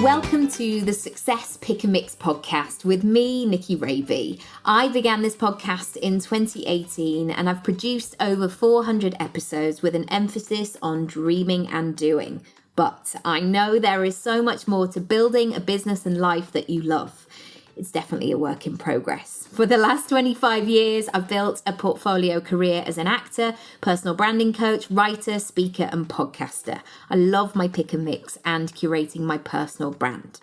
Welcome to the Success Pick and Mix podcast with me, Nikki Raby. I began this podcast in 2018 and I've produced over 400 episodes with an emphasis on dreaming and doing. But I know there is so much more to building a business and life that you love. It's definitely a work in progress. For the last 25 years, I've built a portfolio career as an actor, personal branding coach, writer, speaker, and podcaster. I love my pick and mix and curating my personal brand.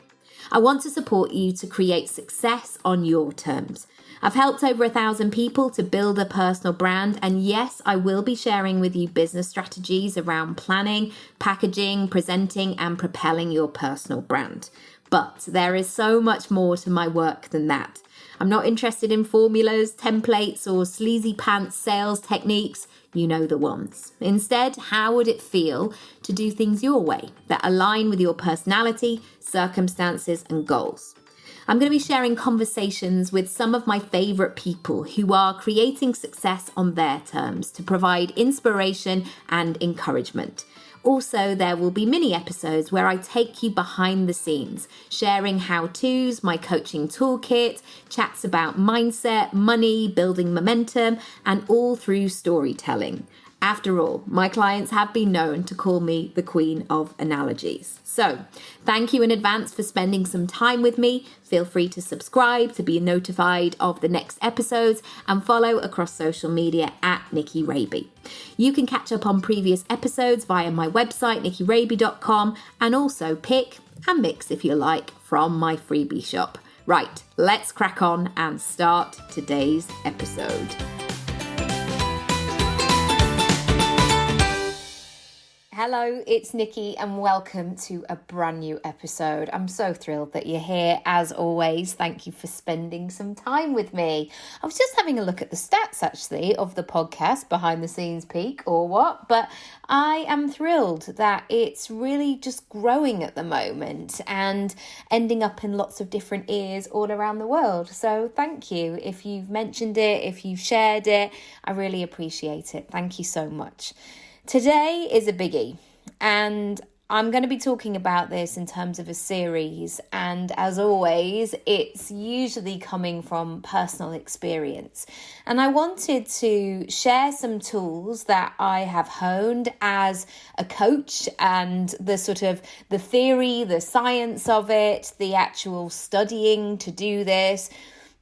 I want to support you to create success on your terms. I've helped over 1,000 people to build a personal brand, and yes, I will be sharing with you business strategies around planning, packaging, presenting, and propelling your personal brand. But there is so much more to my work than that. I'm not interested in formulas, templates, or sleazy pants sales techniques. You know the ones. Instead, how would it feel to do things your way that align with your personality, circumstances, and goals? I'm going to be sharing conversations with some of my favorite people who are creating success on their terms to provide inspiration and encouragement. Also, there will be mini episodes where I take you behind the scenes, sharing how-tos, my coaching toolkit, chats about mindset, money, building momentum, and all through storytelling. After all, my clients have been known to call me the Queen of Analogies. So, thank you in advance for spending some time with me. Feel free to subscribe to be notified of the next episodes and follow across social media at Nikki Raby. You can catch up on previous episodes via my website, nikkiRaby.com, and also pick and mix, if you like, from my freebie shop. Right, let's crack on and start today's episode. Hello, it's Nikki and welcome to a brand new episode. I'm so thrilled that you're here. As always, thank you for spending some time with me. I was just having a look at the stats actually of the podcast, behind the scenes peek or what, but I am thrilled that it's really just growing at the moment and ending up in lots of different ears all around the world. So thank you if you've mentioned it, if you've shared it. I really appreciate it. Thank you so much. Today is a biggie, and I'm going to be talking about this in terms of a series, and as always, it's usually coming from personal experience. And I wanted to share some tools that I have honed as a coach and the theory, the science of it, the actual studying to do this,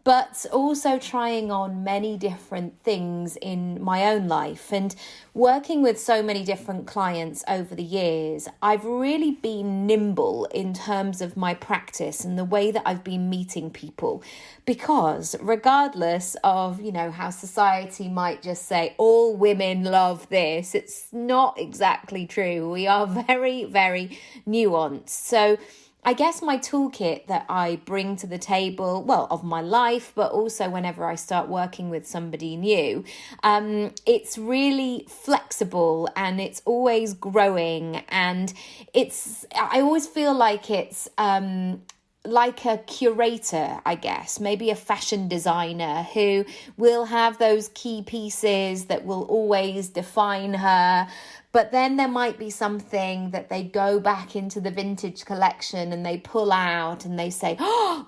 but also trying on many different things in my own life. And working with so many different clients over the years, I've really been nimble in terms of my practice and the way that I've been meeting people. Because regardless of, how society might just say, all women love this, it's not exactly true. We are very, very nuanced. So I guess my toolkit that I bring to the table, of my life, but also whenever I start working with somebody new, it's really flexible and it's always growing. And I always feel like it's like a curator, I guess, maybe a fashion designer who will have those key pieces that will always define her. But then there might be something that they go back into the vintage collection and they pull out and they say,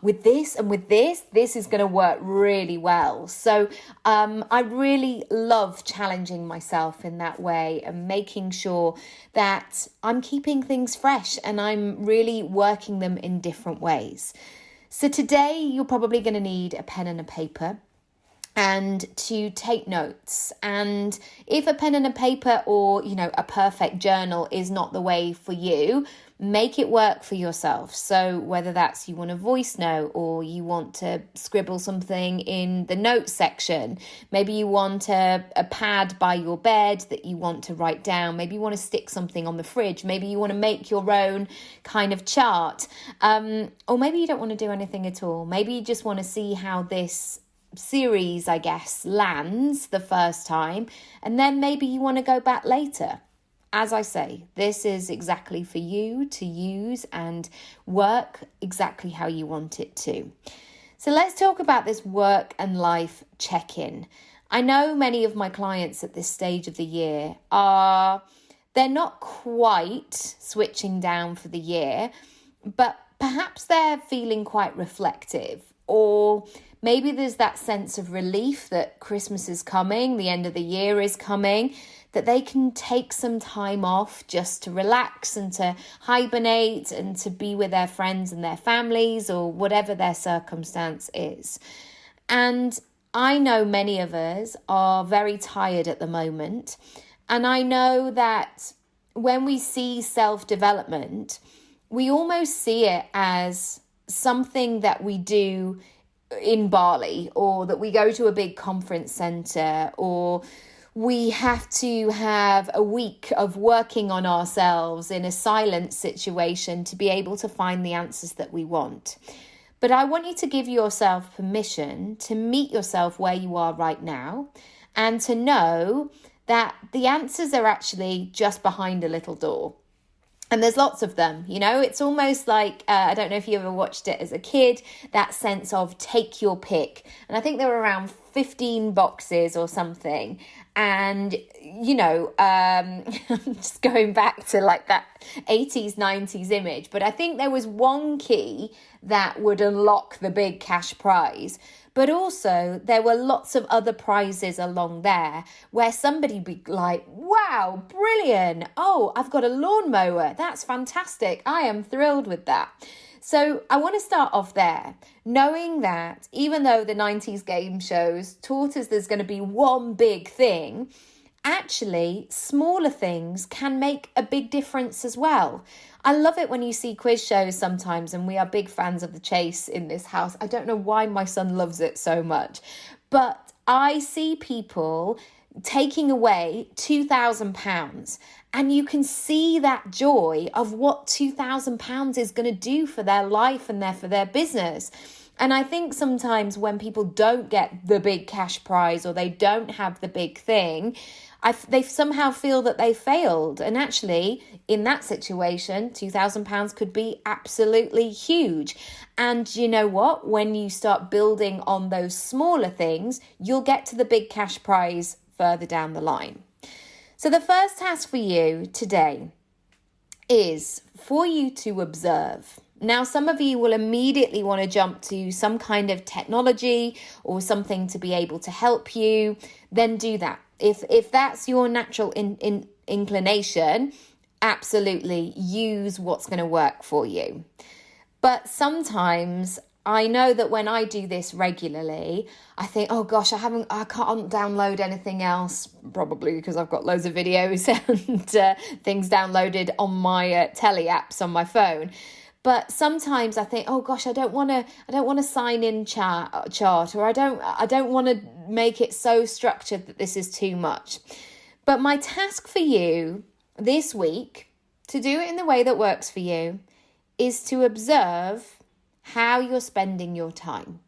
with this and with this is going to work really well. So I really love challenging myself in that way and making sure that I'm keeping things fresh and I'm really working them in different ways. So today you're probably going to need a pen and a paper and to take notes. And if a pen and a paper or, a perfect journal is not the way for you, make it work for yourself. So whether that's you want a voice note or you want to scribble something in the notes section, maybe you want a pad by your bed that you want to write down, maybe you want to stick something on the fridge, maybe you want to make your own kind of chart, or maybe you don't want to do anything at all. Maybe you just want to see how this series, I guess, lands the first time, and then maybe you want to go back later. As I say, this is exactly for you to use and work exactly how you want it to. So let's talk about this work and life check-in. I know many of my clients at this stage of the year they're not quite switching down for the year, but perhaps they're feeling quite reflective, or maybe there's that sense of relief that Christmas is coming, the end of the year is coming, that they can take some time off just to relax and to hibernate and to be with their friends and their families or whatever their circumstance is. And I know many of us are very tired at the moment. And I know that when we see self-development, we almost see it as something that we do in Bali, or that we go to a big conference center, or we have to have a week of working on ourselves in a silent situation to be able to find the answers that we want. But I want you to give yourself permission to meet yourself where you are right now, and to know that the answers are actually just behind a little door. And there's lots of them, you know, it's almost like, I don't know if you ever watched it as a kid, that sense of take your pick. And I think there were around 15 boxes or something. And, you know, I'm just going back to like that 80s, 90s image. But I think there was one key that would unlock the big cash prize. But also there were lots of other prizes along there where somebody would be like, wow, brilliant. Oh, I've got a lawnmower. That's fantastic. I am thrilled with that. So I want to start off there, knowing that even though the 90s game shows taught us there's going to be one big thing, actually smaller things can make a big difference as well. I love it when you see quiz shows sometimes, and we are big fans of The Chase in this house. I don't know why my son loves it so much, but I see people taking away £2,000, and you can see that joy of what £2,000 is going to do for their life and for their business. And I think sometimes when people don't get the big cash prize, or they don't have the big thing, they somehow feel that they failed. And actually, in that situation, £2,000 could be absolutely huge. And you know what? When you start building on those smaller things, you'll get to the big cash prize further down the line. So the first task for you today is for you to observe. Now, some of you will immediately want to jump to some kind of technology or something to be able to help you. Then do that. If that's your natural inclination, absolutely use what's going to work for you. But sometimes I know that when I do this regularly, I think, oh gosh, I can't download anything else, probably because I've got loads of videos and things downloaded on my telly apps on my phone. But sometimes I think, oh gosh, I don't want to sign in chart, or I don't want to make it so structured that this is too much. But my task for you this week, to do it in the way that works for you, is to observe how you're spending your time.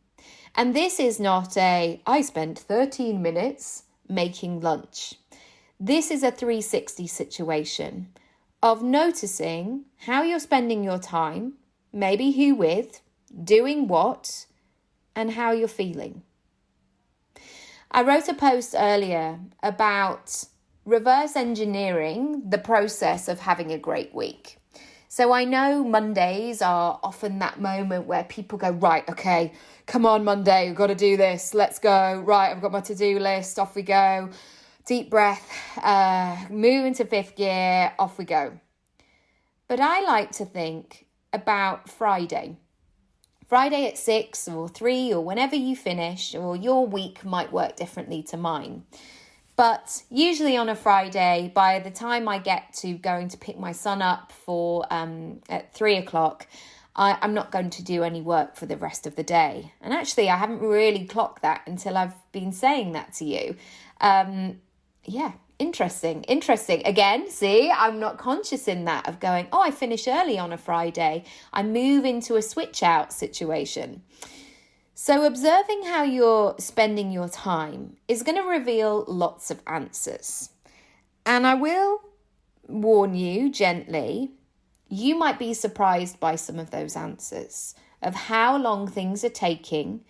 And this is not I spent 13 minutes making lunch. This is a 360 situation of noticing how you're spending your time, maybe who with, doing what, and how you're feeling. I wrote a post earlier about reverse engineering the process of having a great week. So I know Mondays are often that moment where people go, right, okay, come on Monday, we've got to do this, let's go. Right, I've got my to-do list, off we go. Deep breath, move into fifth gear, off we go. But I like to think about Friday. Friday at 6 or 3 or whenever you finish, or your week might work differently to mine. But usually on a Friday, by the time I get to going to pick my son up for at 3 o'clock, I'm not going to do any work for the rest of the day. And actually, I haven't really clocked that until I've been saying that to you. Interesting. Again, see, I'm not conscious in that of going, oh, I finish early on a Friday. I move into a switch out situation. So observing how you're spending your time is going to reveal lots of answers. And I will warn you gently, you might be surprised by some of those answers of how long things are taking,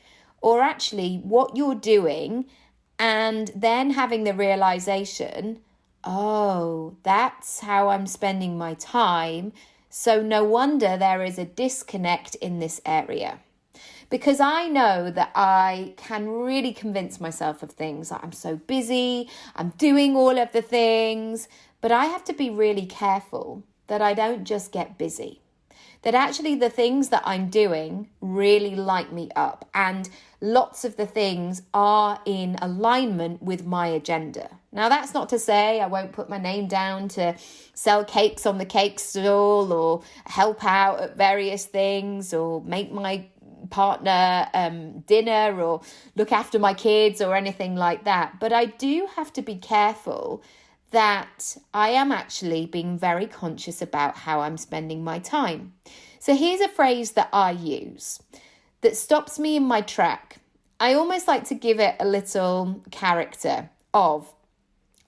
or actually what you're doing, and then having the realization, oh, that's how I'm spending my time So no wonder there is a disconnect in this area. Because I know that I can really convince myself of things like I'm so busy, I'm doing all of the things, but I have to be really careful that I don't just get busy. That actually the things that I'm doing really light me up, and lots of the things are in alignment with my agenda. Now, that's not to say I won't put my name down to sell cakes on the cake stall or help out at various things or make my partner dinner or look after my kids or anything like that. But I do have to be careful that I am actually being very conscious about how I'm spending my time. So here's a phrase that I use that stops me in my track. I almost like to give it a little character of,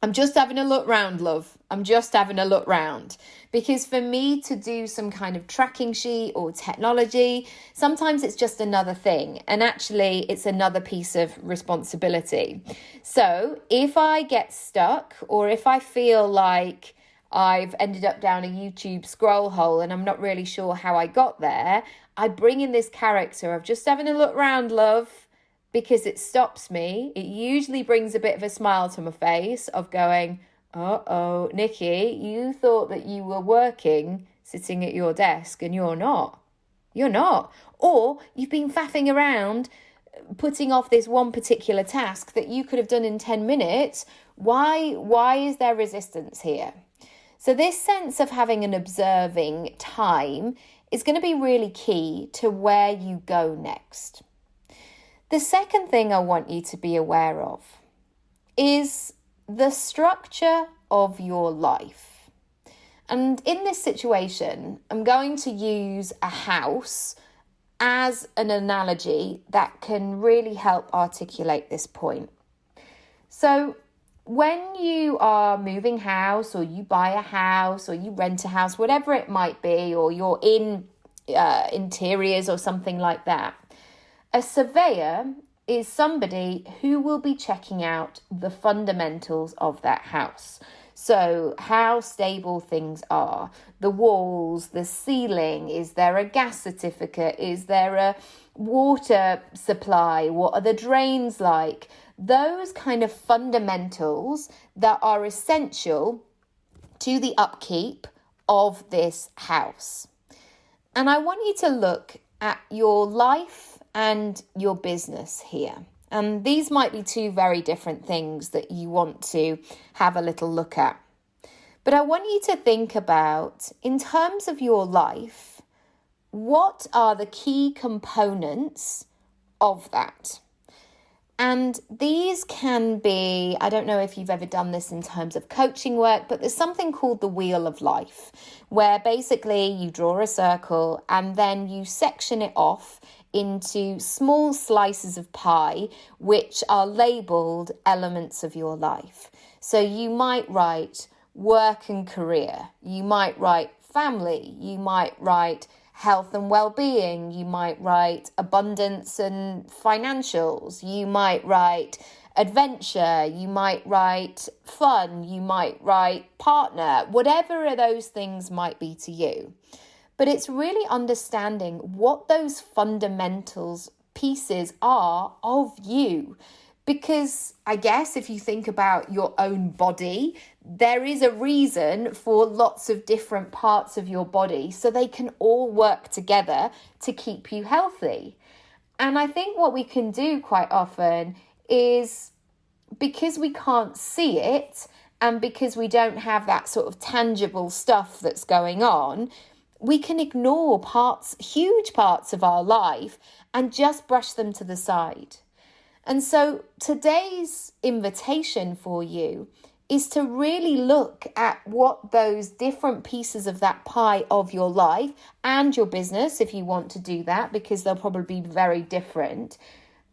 I'm just having a look round, love. I'm just having a look round. Because for me to do some kind of tracking sheet or technology, sometimes it's just another thing. And actually, it's another piece of responsibility. So if I get stuck, or if I feel like I've ended up down a YouTube scroll hole and I'm not really sure how I got there, I bring in this character of just having a look round, love. Because it stops me. It usually brings a bit of a smile to my face of going, uh-oh, Nikki, you thought that you were working sitting at your desk and you're not. You're not. Or you've been faffing around putting off this one particular task that you could have done in 10 minutes. Why is there resistance here? So this sense of having an observing time is going to be really key to where you go next. The second thing I want you to be aware of is the structure of your life. And in this situation, I'm going to use a house as an analogy that can really help articulate this point. So when you are moving house, or you buy a house, or you rent a house, whatever it might be, or you're in interiors or something like that, a surveyor is somebody who will be checking out the fundamentals of that house. So how stable things are, the walls, the ceiling, is there a gas certificate? Is there a water supply? What are the drains like? Those kind of fundamentals that are essential to the upkeep of this house. And I want you to look at your life and your business here. And these might be two very different things that you want to have a little look at. But I want you to think about, in terms of your life, what are the key components of that? And these can be, I don't know if you've ever done this in terms of coaching work, but there's something called the wheel of life, where basically you draw a circle and then you section it off into small slices of pie, which are labeled elements of your life. So you might write work and career, you might write family, you might write health and well-being, you might write abundance and financials, you might write adventure, you might write fun, you might write partner, whatever those things might be to you. But it's really understanding what those fundamentals pieces are of you. Because I guess if you think about your own body, there is a reason for lots of different parts of your body so they can all work together to keep you healthy. And I think what we can do quite often is, because we can't see it and because we don't have that sort of tangible stuff that's going on, we can ignore huge parts of our life and just brush them to the side. And so today's invitation for you is to really look at what those different pieces of that pie of your life and your business, if you want to do that, because they'll probably be very different,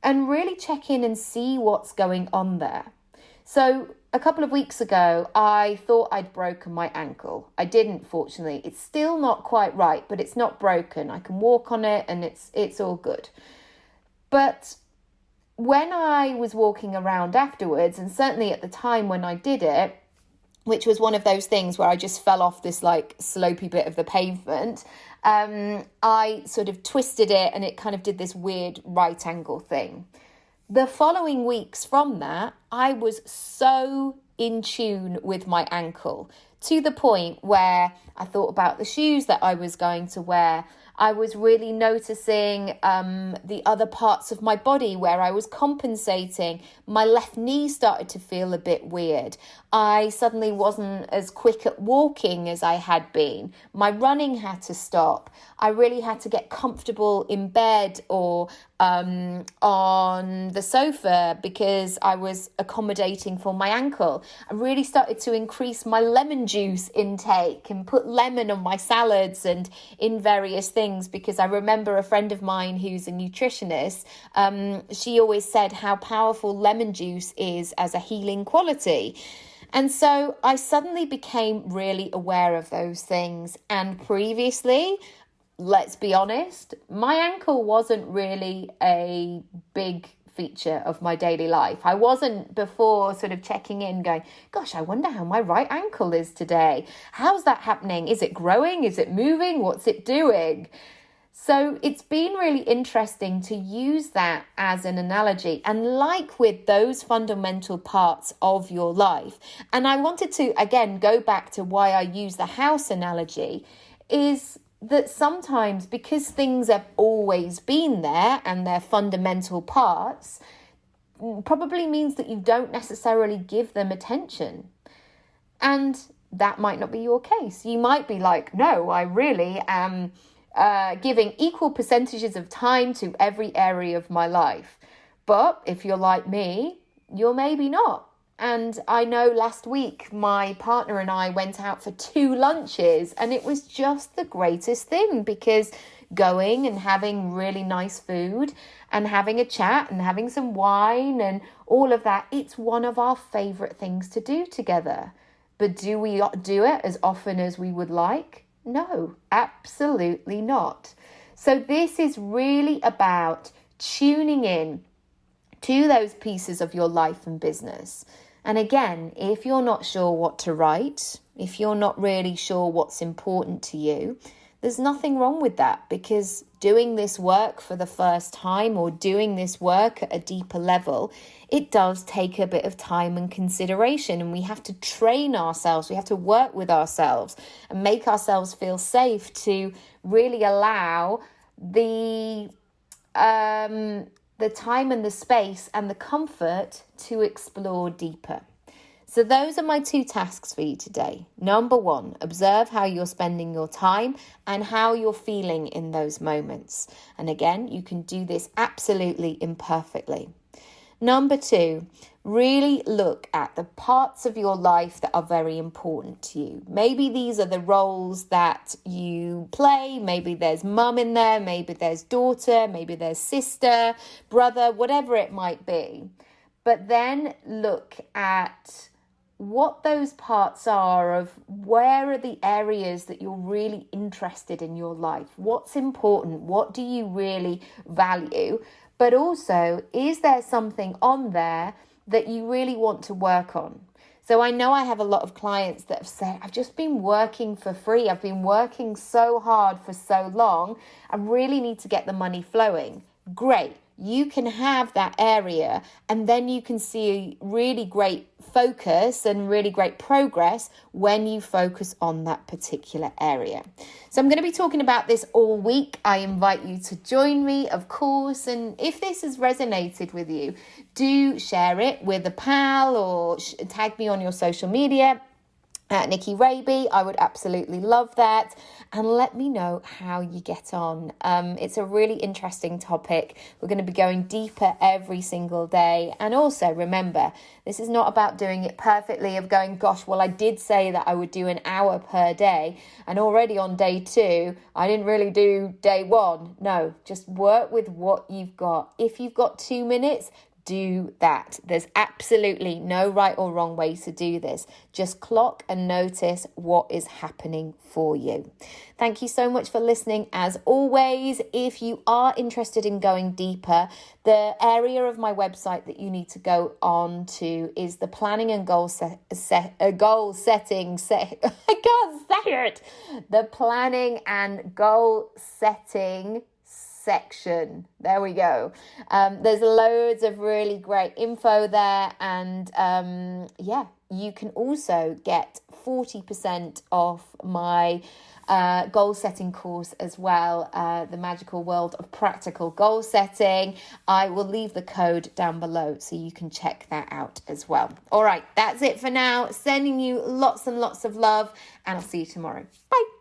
and really check in and see what's going on there. So a couple of weeks ago, I thought I'd broken my ankle. I didn't, fortunately. It's still not quite right, but it's not broken. I can walk on it and it's all good. But when I was walking around afterwards, and certainly at the time when I did it, which was one of those things where I just fell off this like slopey bit of the pavement. I sort of twisted it and it kind of did this weird right angle thing. The following weeks from that, I was so in tune with my ankle to the point where I thought about the shoes that I was going to wear. I was really noticing the other parts of my body where I was compensating. My left knee started to feel a bit weird. I suddenly wasn't as quick at walking as I had been. My running had to stop. I really had to get comfortable in bed or on the sofa because I was accommodating for my ankle. I really started to increase my lemon juice intake and put lemon on my salads and in various things, because I remember a friend of mine who's a nutritionist, she always said how powerful lemon juice is as a healing quality. And so I suddenly became really aware of those things. And previously, let's be honest, my ankle wasn't really a big feature of my daily life. I wasn't before sort of checking in going, gosh, I wonder how my right ankle is today. How's that happening? Is it growing? Is it moving? What's it doing? So it's been really interesting to use that as an analogy, and like with those fundamental parts of your life. And I wanted to, again, go back to why I use the house analogy, is that sometimes because things have always been there and they're fundamental parts, probably means that you don't necessarily give them attention. And that might not be your case. You might be like, no, I really am giving equal percentages of time to every area of my life. But if you're like me, you're maybe not. And I know last week my partner and I went out for 2 lunches and it was just the greatest thing, because going and having really nice food and having a chat and having some wine and all of that, it's one of our favorite things to do together. But do we do it as often as we would like? No, absolutely not. So this is really about tuning in to those pieces of your life and business. And again, if you're not sure what to write, if you're not really sure what's important to you, there's nothing wrong with that, because doing this work for the first time or doing this work at a deeper level, it does take a bit of time and consideration, and we have to train ourselves. We have to work with ourselves and make ourselves feel safe to really allow the time and the space and the comfort to explore deeper. So those are my 2 tasks for you today. Number 1, observe how you're spending your time and how you're feeling in those moments. And again, you can do this absolutely imperfectly. Number 2, really look at the parts of your life that are very important to you. Maybe these are the roles that you play. Maybe there's mum in there. Maybe there's daughter. Maybe there's sister, brother, whatever it might be. But then look at what those parts are of where are the areas that you're really interested in your life. What's important? What do you really value? But also, is there something on there that you really want to work on? So I know I have a lot of clients that have said, I've just been working for free. I've been working so hard for so long. I really need to get the money flowing. Great. You can have that area, and then you can see really great focus and really great progress when you focus on that particular area. So I'm going to be talking about this all week. I invite you to join me, of course, and if this has resonated with you, do share it with a pal or tag me on your social media at Nikki Raby. I would absolutely love that. And let me know how you get on. It's a really interesting topic. We're going to be going deeper every single day. And also remember, this is not about doing it perfectly, of going, gosh, well, I did say that I would do an hour per day. And already on day 2, I didn't really do day 1. No, just work with what you've got. If you've got 2 minutes, do that. There's absolutely no right or wrong way to do this. Just clock and notice what is happening for you. Thank you so much for listening. As always, if you are interested in going deeper, the area of my website that you need to go on to is the planning and goal setting. I can't say it. The planning and goal setting section. There we go. There's loads of really great info there, and you can also get 40% off my goal setting course as well, the magical world of practical goal setting. I will leave the code down below so you can check that out as well. All right, that's it for now. Sending you lots and lots of love, and I'll see you tomorrow. Bye.